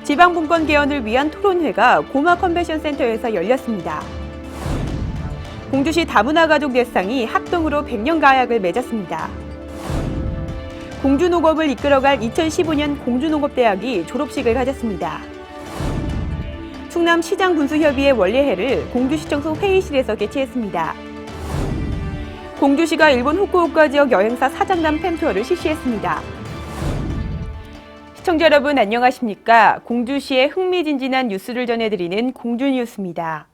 지방분권 개헌을 위한 토론회가 고마 컨벤션 센터에서 열렸습니다. 공주시 다문화 가족 대상이 합동으로 100년 가약을 맺었습니다. 공주농업을 이끌어갈 2015년 공주농업대학이 졸업식을 가졌습니다. 충남시장군수협의회 원례회를 공주시청소 회의실에서 개최했습니다. 공주시가 일본 후쿠오카 지역 여행사 사장단 팸투어를 실시했습니다. 시청자 여러분 안녕하십니까? 공주시의 흥미진진한 뉴스를 전해드리는 공주뉴스입니다.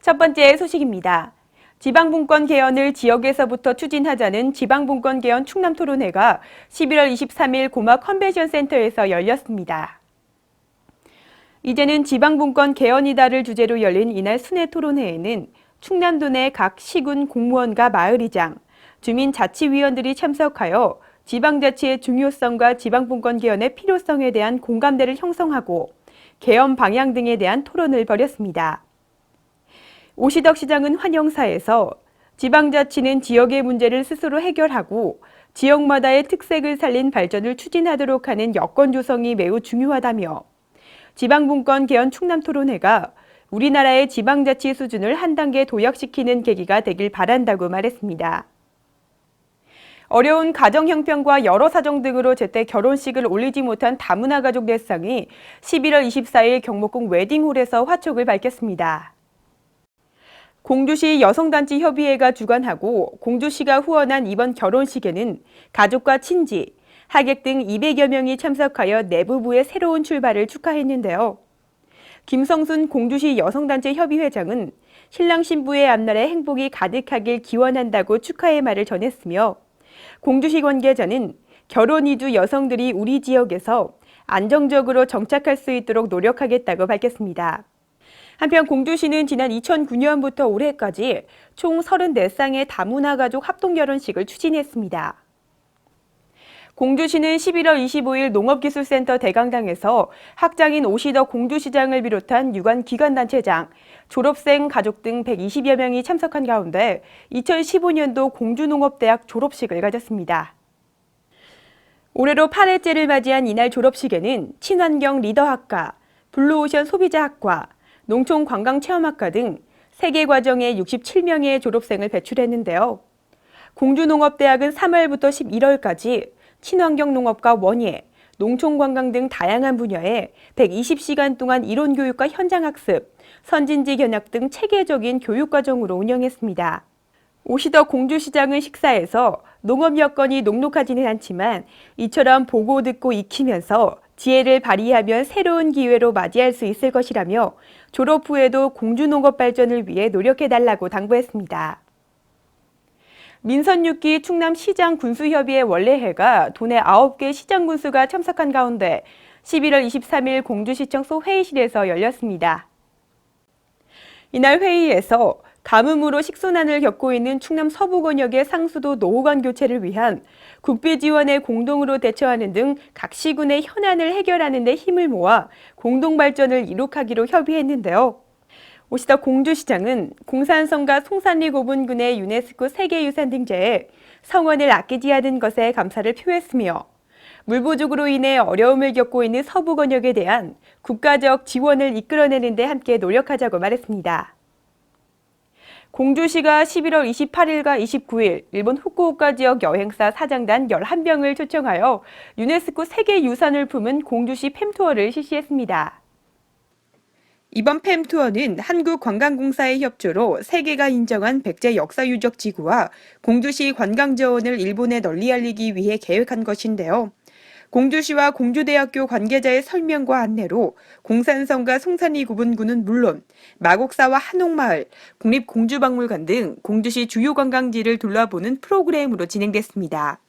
첫 번째 소식입니다. 지방분권 개헌을 지역에서부터 추진하자는 지방분권 개헌 충남토론회가 11월 23일 고마 컨벤션 센터에서 열렸습니다. 이제는 지방분권 개헌이다를 주제로 열린 이날 순회 토론회에는 충남도 내 각 시군 공무원과 마을이장, 주민자치위원들이 참석하여 지방자치의 중요성과 지방분권 개헌의 필요성에 대한 공감대를 형성하고 개헌 방향 등에 대한 토론을 벌였습니다. 오시덕 시장은 환영사에서 지방자치는 지역의 문제를 스스로 해결하고 지역마다의 특색을 살린 발전을 추진하도록 하는 여건 조성이 매우 중요하다며 지방분권 개헌 충남토론회가 우리나라의 지방자치 수준을 한 단계 도약시키는 계기가 되길 바란다고 말했습니다. 어려운 가정 형편과 여러 사정 등으로 제때 결혼식을 올리지 못한 다문화 가족 대상이 11월 24일 경복궁 웨딩홀에서 화촉을 밝혔습니다. 공주시 여성단체협의회가 주관하고 공주시가 후원한 이번 결혼식에는 가족과 친지, 하객 등 200여 명이 참석하여 내부부의 새로운 출발을 축하했는데요. 김성순 공주시 여성단체협의회장은 신랑 신부의 앞날에 행복이 가득하길 기원한다고 축하의 말을 전했으며 공주시 관계자는 결혼 이주 여성들이 우리 지역에서 안정적으로 정착할 수 있도록 노력하겠다고 밝혔습니다. 한편 공주시는 지난 2009년부터 올해까지 총 34쌍의 다문화 가족 합동결혼식을 추진했습니다. 공주시는 11월 25일 농업기술센터 대강당에서 학장인 오시덕 공주시장을 비롯한 유관 기관단체장, 졸업생 가족 등 120여 명이 참석한 가운데 2015년도 공주농업대학 졸업식을 가졌습니다. 올해로 8회째를 맞이한 이날 졸업식에는 친환경 리더학과, 블루오션 소비자학과, 농촌관광체험학과 등 3개 과정의 67명의 졸업생을 배출했는데요. 공주농업대학은 3월부터 11월까지 친환경 농업과 원예, 농촌관광 등 다양한 분야에 120시간 동안 이론교육과 현장학습, 선진지 견학 등 체계적인 교육과정으로 운영했습니다. 오시덕 공주시장은 식사에서 농업 여건이 녹록하지는 않지만 이처럼 보고 듣고 익히면서 지혜를 발휘하면 새로운 기회로 맞이할 수 있을 것이라며 졸업 후에도 공주농업 발전을 위해 노력해달라고 당부했습니다. 민선 6기 충남시장군수협의회 원례회가 도내 9개 시장군수가 참석한 가운데 11월 23일 공주시청소 회의실에서 열렸습니다. 이날 회의에서 가뭄으로 식순환을 겪고 있는 충남 서부권역의 상수도 노후관 교체를 위한 국비 지원에 공동으로 대처하는 등 각 시군의 현안을 해결하는 데 힘을 모아 공동발전을 이룩하기로 협의했는데요. 오시덕 공주시장은 공산성과 송산리 고분군의 유네스코 세계유산 등재에 성원을 아끼지 않은 것에 감사를 표했으며 물 부족으로 인해 어려움을 겪고 있는 서부권역에 대한 국가적 지원을 이끌어내는 데 함께 노력하자고 말했습니다. 공주시가 11월 28일과 29일 일본 후쿠오카 지역 여행사 사장단 11명을 초청하여 유네스코 세계유산을 품은 공주시 팸투어를 실시했습니다. 이번 팸투어는 한국관광공사의 협조로 세계가 인정한 백제 역사유적지구와 공주시 관광자원을 일본에 널리 알리기 위해 계획한 것인데요. 공주시와 공주대학교 관계자의 설명과 안내로 공산성과 송산리 구분구는 물론 마곡사와 한옥마을, 국립공주박물관 등 공주시 주요 관광지를 둘러보는 프로그램으로 진행됐습니다.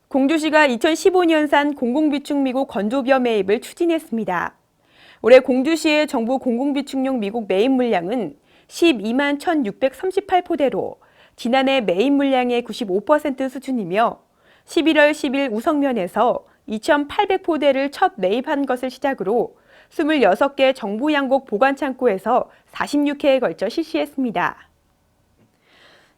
공주시가 2015년산 공공비축 미국 건조벼 매입을 추진했습니다. 올해 공주시의 정부 공공비축용 미국 매입 물량은 12만 1,638포대로 지난해 매입 물량의 95% 수준이며 11월 10일 우성면에서 2,800포대를 첫 매입한 것을 시작으로 26개 정부 양곡 보관창고에서 46회에 걸쳐 실시했습니다.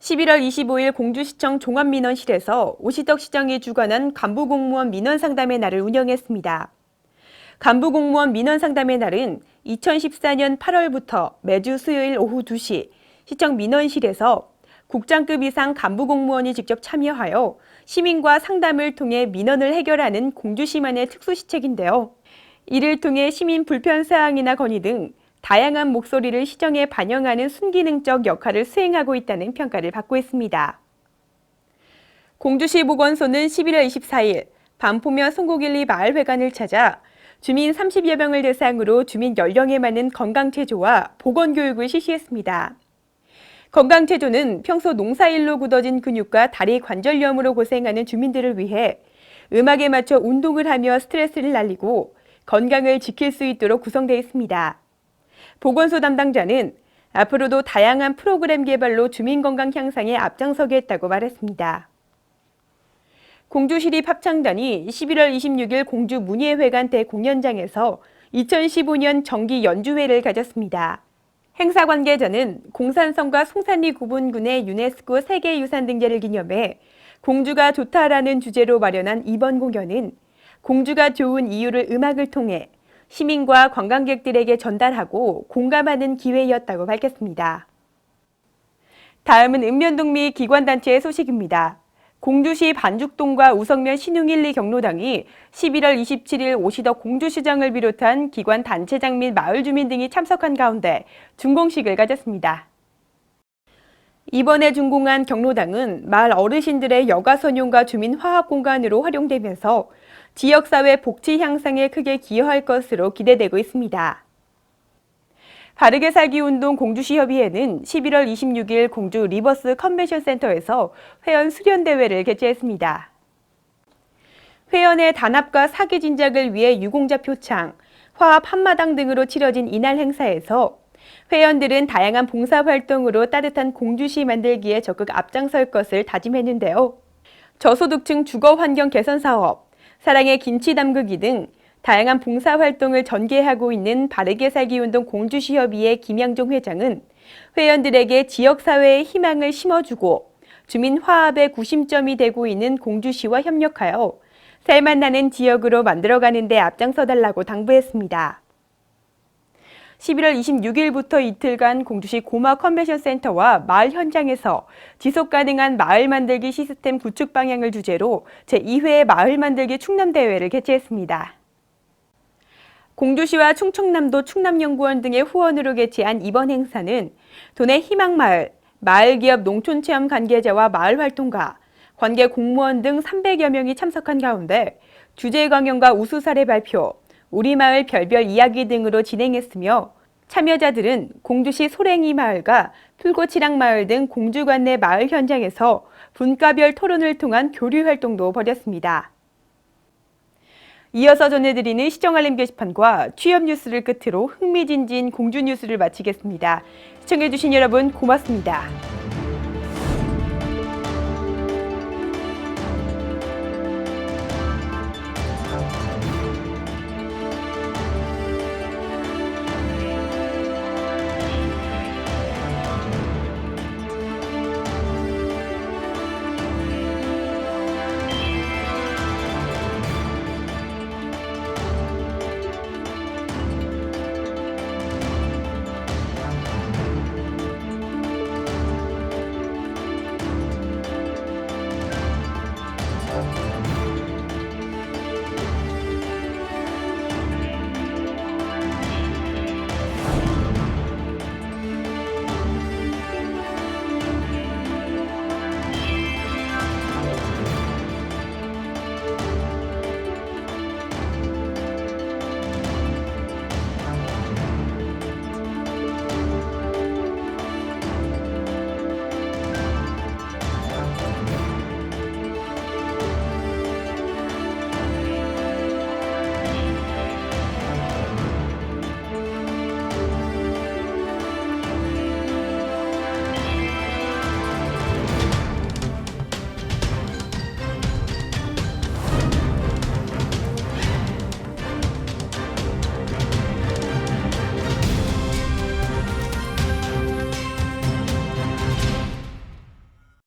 11월 25일 공주시청 종합민원실에서 오시덕 시장이 주관한 간부공무원 민원상담의 날을 운영했습니다. 간부공무원 민원상담의 날은 2014년 8월부터 매주 수요일 오후 2시 시청 민원실에서 국장급 이상 간부공무원이 직접 참여하여 시민과 상담을 통해 민원을 해결하는 공주시만의 특수시책인데요. 이를 통해 시민 불편사항이나 건의 등 다양한 목소리를 시정에 반영하는 순기능적 역할을 수행하고 있다는 평가를 받고 있습니다. 공주시 보건소는 11월 24일 반포면 송곡일리 마을회관을 찾아 주민 30여 명을 대상으로 주민 연령에 맞는 건강체조와 보건교육을 실시했습니다. 건강체조는 평소 농사일로 굳어진 근육과 다리 관절염으로 고생하는 주민들을 위해 음악에 맞춰 운동을 하며 스트레스를 날리고 건강을 지킬 수 있도록 구성되어 있습니다. 보건소 담당자는 앞으로도 다양한 프로그램 개발로 주민 건강 향상에 앞장서겠다고 말했습니다. 공주시립합창단이 11월 26일 공주 문예회관 대공연장에서 2015년 정기 연주회를 가졌습니다. 행사 관계자는 공산성과 송산리 구분군의 유네스코 세계유산 등재를 기념해 공주가 좋다라는 주제로 마련한 이번 공연은 공주가 좋은 이유를 음악을 통해 시민과 관광객들에게 전달하고 공감하는 기회였다고 밝혔습니다. 다음은 읍면동 미 기관단체의 소식입니다. 공주시 반죽동과 우성면 신흥 1, 2 경로당이 11월 27일 오시덕 공주시장을 비롯한 기관 단체장 및 마을 주민 등이 참석한 가운데 준공식을 가졌습니다. 이번에 준공한 경로당은 마을 어르신들의 여가 선용과 주민 화합 공간으로 활용되면서 지역사회 복지 향상에 크게 기여할 것으로 기대되고 있습니다. 바르게 살기 운동 공주시협의회는 11월 26일 공주 리버스 컨벤션 센터에서 회원 수련대회를 개최했습니다. 회원의 단합과 사기 진작을 위해 유공자 표창, 화합 한마당 등으로 치러진 이날 행사에서 회원들은 다양한 봉사활동으로 따뜻한 공주시 만들기에 적극 앞장설 것을 다짐했는데요. 저소득층 주거환경 개선 사업, 사랑의 김치 담그기 등 다양한 봉사활동을 전개하고 있는 바르게 살기 운동 공주시협의회 김양종 회장은 회원들에게 지역사회의 희망을 심어주고 주민 화합의 구심점이 되고 있는 공주시와 협력하여 살맛 나는 지역으로 만들어가는 데 앞장서달라고 당부했습니다. 11월 26일부터 이틀간 공주시 고마 컨벤션 센터와 마을 현장에서 지속가능한 마을 만들기 시스템 구축 방향을 주제로 제2회 마을 만들기 충남대회를 개최했습니다. 공주시와 충청남도 충남연구원 등의 후원으로 개최한 이번 행사는 도내 희망마을, 마을기업 농촌체험 관계자와 마을활동가, 관계 공무원 등 300여 명이 참석한 가운데 주제 강연과 우수 사례 발표, 우리마을 별별 이야기 등으로 진행했으며 참여자들은 공주시 소랭이 마을과 풀고치랑 마을 등 공주관 내 마을 현장에서 분과별 토론을 통한 교류 활동도 벌였습니다. 이어서 전해드리는 시정알림 게시판과 취업 뉴스를 끝으로 흥미진진 공주 뉴스를 마치겠습니다. 시청해주신 여러분 고맙습니다.